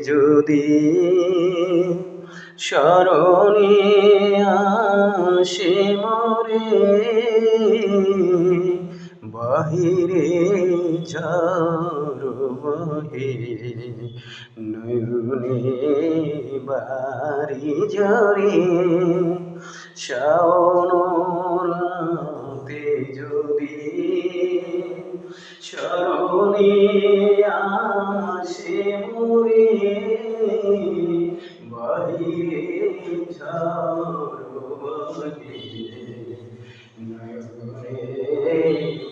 যদি স্মরণে আসে মোরে, বাহিরে ঝড় বহে নয়নে বাড়ি ঝরে, শাওন রাতে যদি স্মরণে আসে মোরে, বাহিরে ঝড় বহে নয়নে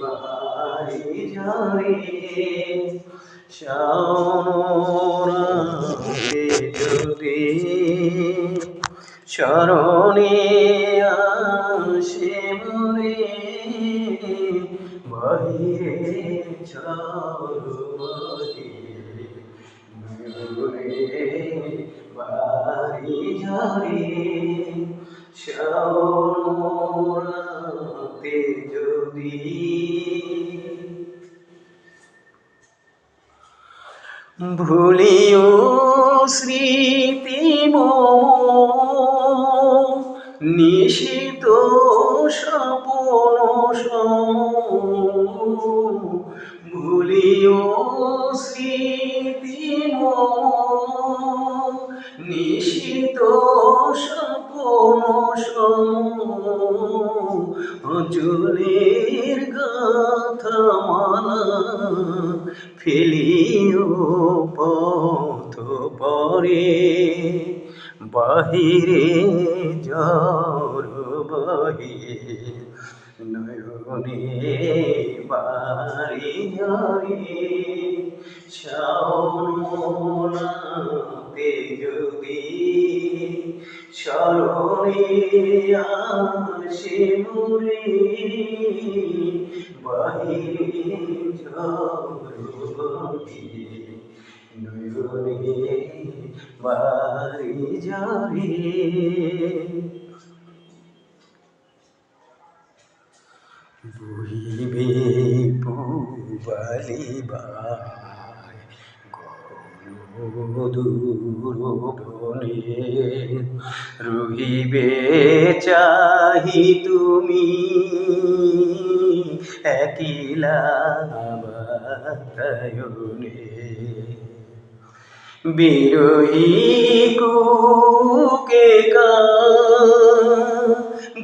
বাড়ি ঝরে, শাওন রাতে যদি স্মরণে আসে মোরে, বাহিরে ঝড় বহে নয়নে বাড়ি ঝরে, শাওন রাতে যদি ভুলিও স্মৃতি মম নিশিত স্বপ্ন ভুলিও স্মৃতি মম নিশিত স্বপ্ন চুলের গাথা মালা ফেলিও পথ পরে, বাহিরে ঝড় বহে নয়নে বাড়ি ঝরে, শাওন রাতে যদি স্মরণে আসে মোরে, বাহিরে ঝড় বহে নয়নে বাড়ি ঝরে। বহিবে পূবালি বাই দূর বনে, রহিবে চাহি তুমি একলা বাতায়নে, বিরহী কুকে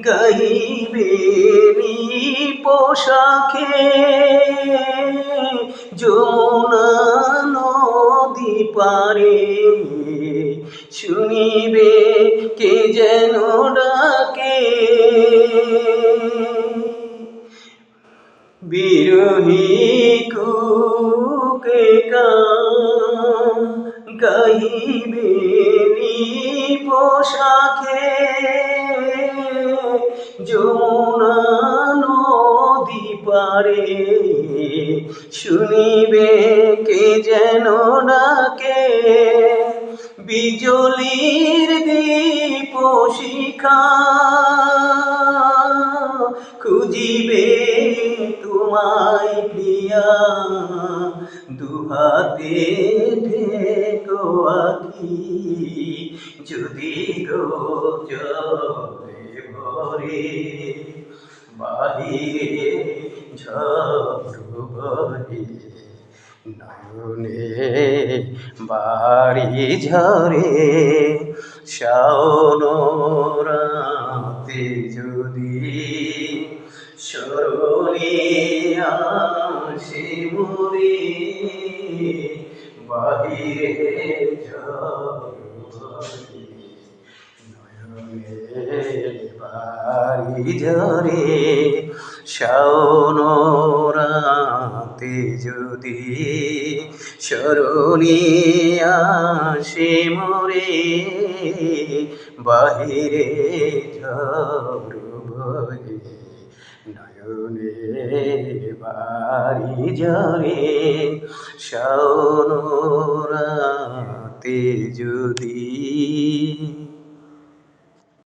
গাহিবে পোশাকে, যমুনা নদী পারে শুনিবে কে যেন ডাকে, বিরহী কুকে গাহিবে পোশাকে, যমুনা নদী পারে শুনিবে কে যেন ডাকে, বিজলির দীপ শিখা খুঁজিবে তোমায় প্রিয়া, দুহাতে ঠেকো আঁখি যদি গো জলে ভরে, বাহিরে ঝড় বহে নয়নে বাড়ি ঝরে, শাওন রাতে যদি স্মরণে আসে মোরে, বাহিরে ঝড় বহে নয়নে বাড়ি ঝরে, শাওন রাতে যদি স্মরণে আসে মোরে, বাহিরে ঝড় বহে নয়নে বাড়ি ঝরে, শাওন রাতে যদি।